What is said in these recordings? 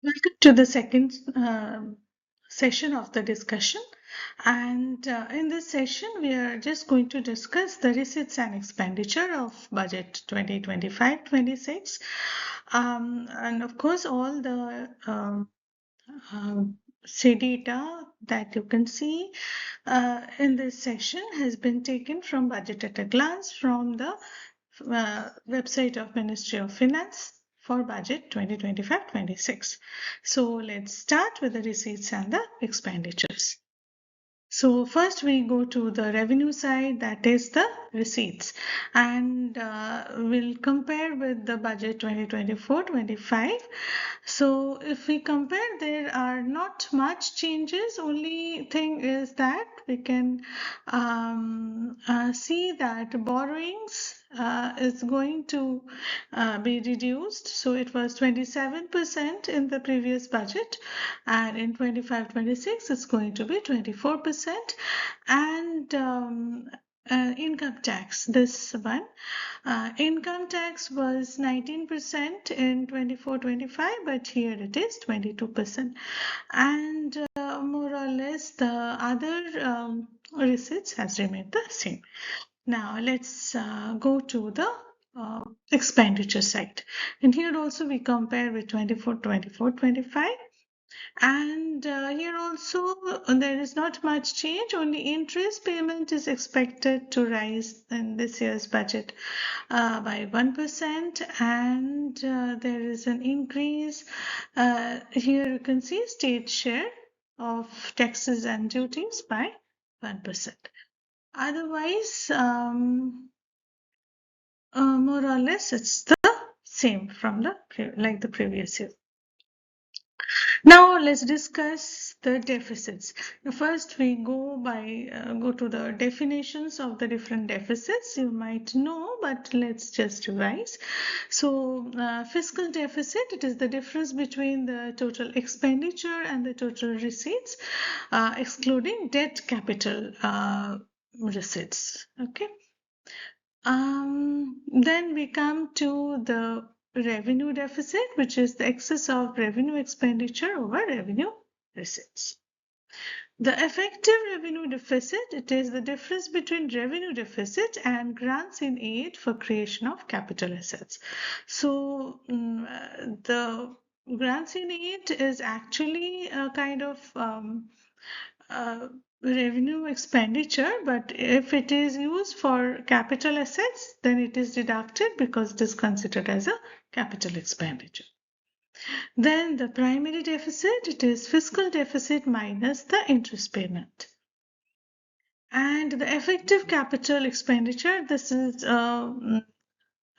Welcome to the second session of the discussion. And in this session, we are just going to discuss the receipts and expenditure of budget 2025-26. And of course, all the say data that you can see in this session has been taken from Budget at a Glance from the website of Ministry of Finance for budget 2025-26. So let's start with the receipts and the expenditures. So first we go to the revenue side, that is the receipts, and we'll compare with the budget 2024-25. So if we compare, there are not much changes. Only thing is that we can see that borrowings is going to be reduced. So it was 27% in the previous budget, and in 25-26 it's going to be 24%. And income tax, this one, income tax was 19% in 24-25, but here it is 22%. And more or less the other receipts has remained the same. Now let's go to the expenditure side. And here also we compare with 24-25. And here also there is not much change, only interest payment is expected to rise in this year's budget by 1%, and there is an increase. Here you can see state share of taxes and duties by 1%. Otherwise, more or less it's the same from the like the previous year. Now let's discuss the deficits. First, we go to the definitions of the different deficits. You might know, but let's just revise. So, fiscal deficit, it is the difference between the total expenditure and the total receipts, excluding debt capital receipts. Okay. Then we come to the revenue deficit, which is the excess of revenue expenditure over revenue receipts. The effective revenue deficit, it is the difference between revenue deficit and grants in aid for creation of capital assets. So the grants in aid is actually a kind of revenue expenditure, but if it is used for capital assets, then it is deducted because it is considered as a capital expenditure. Then the primary deficit, it is fiscal deficit minus the interest payment. And the effective capital expenditure, this is a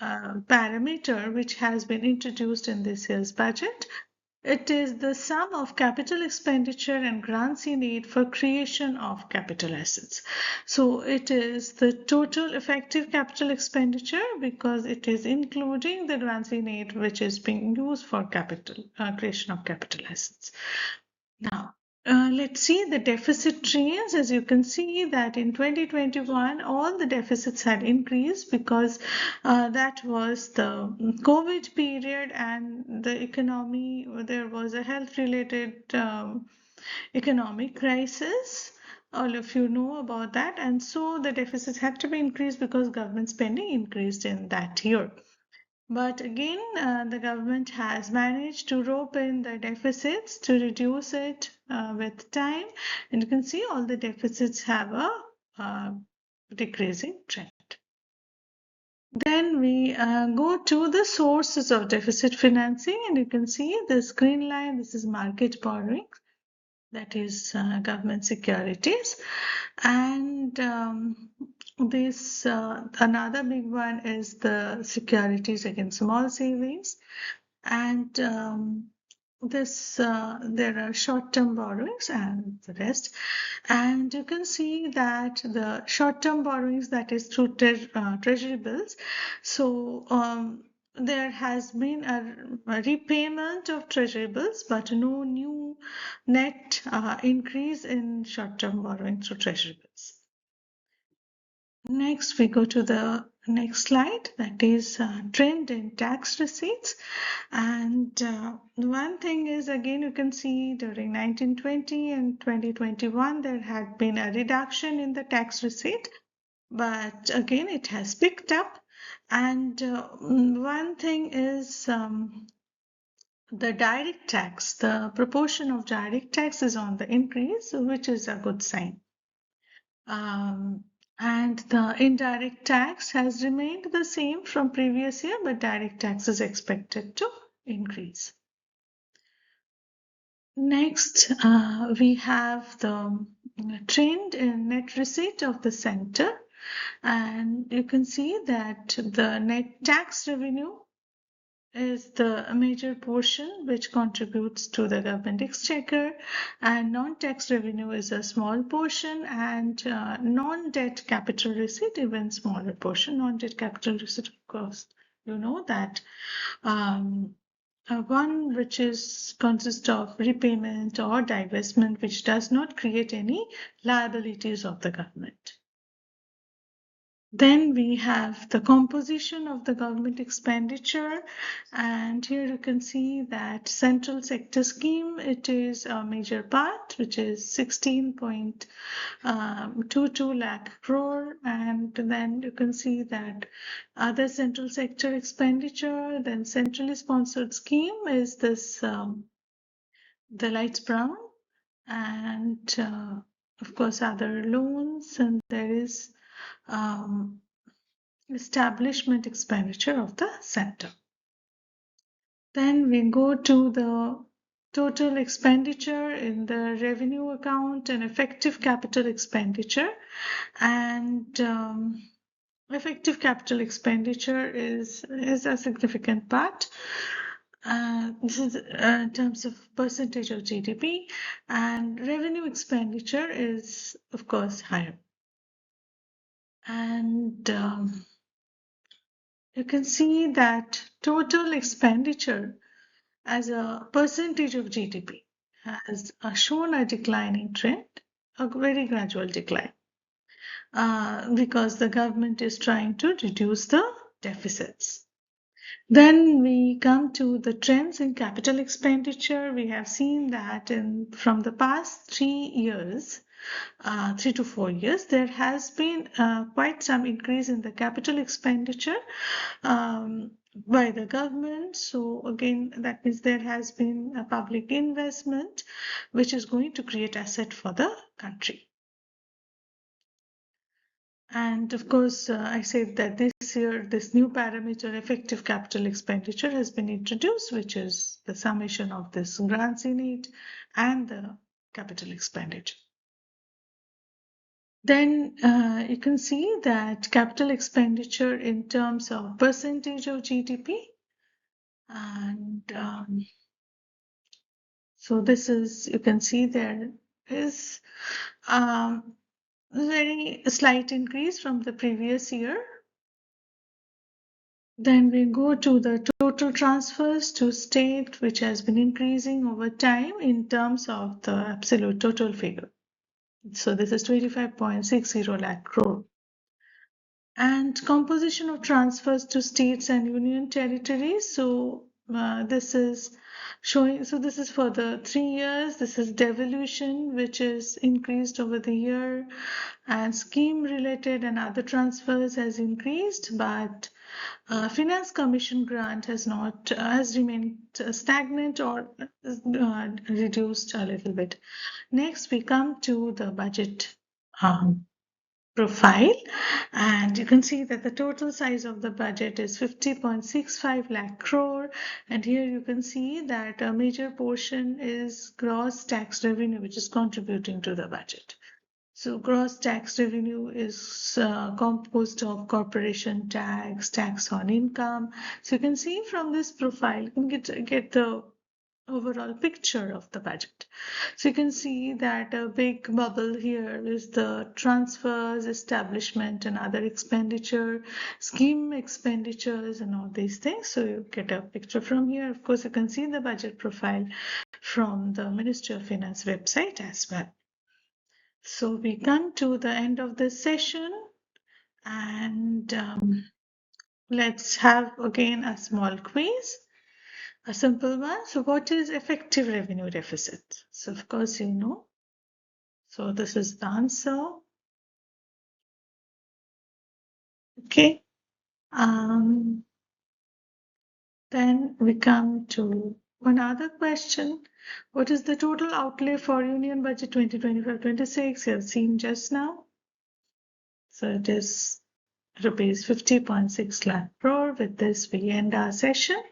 parameter which has been introduced in this year's budget. It is the sum of capital expenditure and grants in aid for creation of capital assets. So it is the total effective capital expenditure because it is including the grants in aid which is being used for capital creation of capital assets. Now, let's see the deficit trends. As you can see that in 2021, all the deficits had increased because that was the COVID period and the economy, there was a health-related economic crisis. All of you know about that. And so the deficits had to be increased because government spending increased in that year. But again, the government has managed to rope in the deficits to reduce it with time. And you can see all the deficits have a decreasing trend. Then we go to the sources of deficit financing, and you can see this green line, this is market borrowing, that is government securities. And this another big one is the securities against small savings, and this there are short-term borrowings and the rest. And you can see that the short-term borrowings, that is through treasury bills. So there has been a repayment of treasury bills, but no new net increase in short-term borrowing through treasury bills. Next, we go to the next slide, that is trend in tax receipts. And one thing is, again, you can see during 1920 and 2021, there had been a reduction in the tax receipt, but again, it has picked up. And one thing is the direct tax, the proportion of direct tax is on the increase, which is a good sign. And the indirect tax has remained the same from previous year, but direct tax is expected to increase. Next, we have the trend in net receipt of the center, and you can see that the net tax revenue is the major portion which contributes to the government exchequer, and non-tax revenue is a small portion, and non-debt capital receipt even smaller portion. Non-debt capital receipt, of course, you know that one which is consists of repayment or divestment, which does not create any liabilities of the government. Then we have the composition of the government expenditure, and here you can see that central sector scheme, it is a major part, which is 16.22 lakh crore, and then you can see that other central sector expenditure, then centrally sponsored scheme is this the light brown, and of course other loans, and there is establishment expenditure of the center. Then we go to the total expenditure in the revenue account and effective capital expenditure. And effective capital expenditure is a significant part. This is in terms of percentage of GDP, and revenue expenditure is, of course, higher. And you can see that total expenditure as a percentage of GDP has shown a declining trend, a very gradual decline, because the government is trying to reduce the deficits. Then we come to the trends in capital expenditure. We have seen that from the past 3 years, 3 to 4 years, there has been quite some increase in the capital expenditure by the government. So again, that means there has been a public investment which is going to create asset for the country. And of course, I said that this year, this new parameter, effective capital expenditure, has been introduced, which is the summation of this grants in it and the capital expenditure. Then you can see that capital expenditure in terms of percentage of GDP, and so this is, you can see there is very slight increase from the previous year. Then we go to the total transfers to state, which has been increasing over time in terms of the absolute total figure. So this is 25.60 lakh crore. And composition of transfers to states and union territories. So this is showing, so this is for the 3 years. This is devolution, which is increased over the year, and scheme related and other transfers has increased, but finance commission grant has not has remained stagnant or reduced a little bit. Next, we come to the budget profile, and you can see that the total size of the budget is 50.65 lakh crore, and here you can see that a major portion is gross tax revenue, which is contributing to the budget. So gross tax revenue is composed of corporation tax, tax on income. So you can see from this profile, you can get the overall picture of the budget. So you can see that a big bubble here is the transfers, establishment and other expenditure, scheme expenditures and all these things. So you get a picture from here. Of course, you can see the budget profile from the Ministry of Finance website as well. So we come to the end of this session, and Let's have again a small quiz, a simple one. So, what is effective revenue deficit? So, of course, you know. So, this is the answer. Okay. Um, then we come to one other question. What is the total outlay for Union Budget 2025-26? You have seen just now. So it is rupees 50.6 lakh crore. With this, we end our session.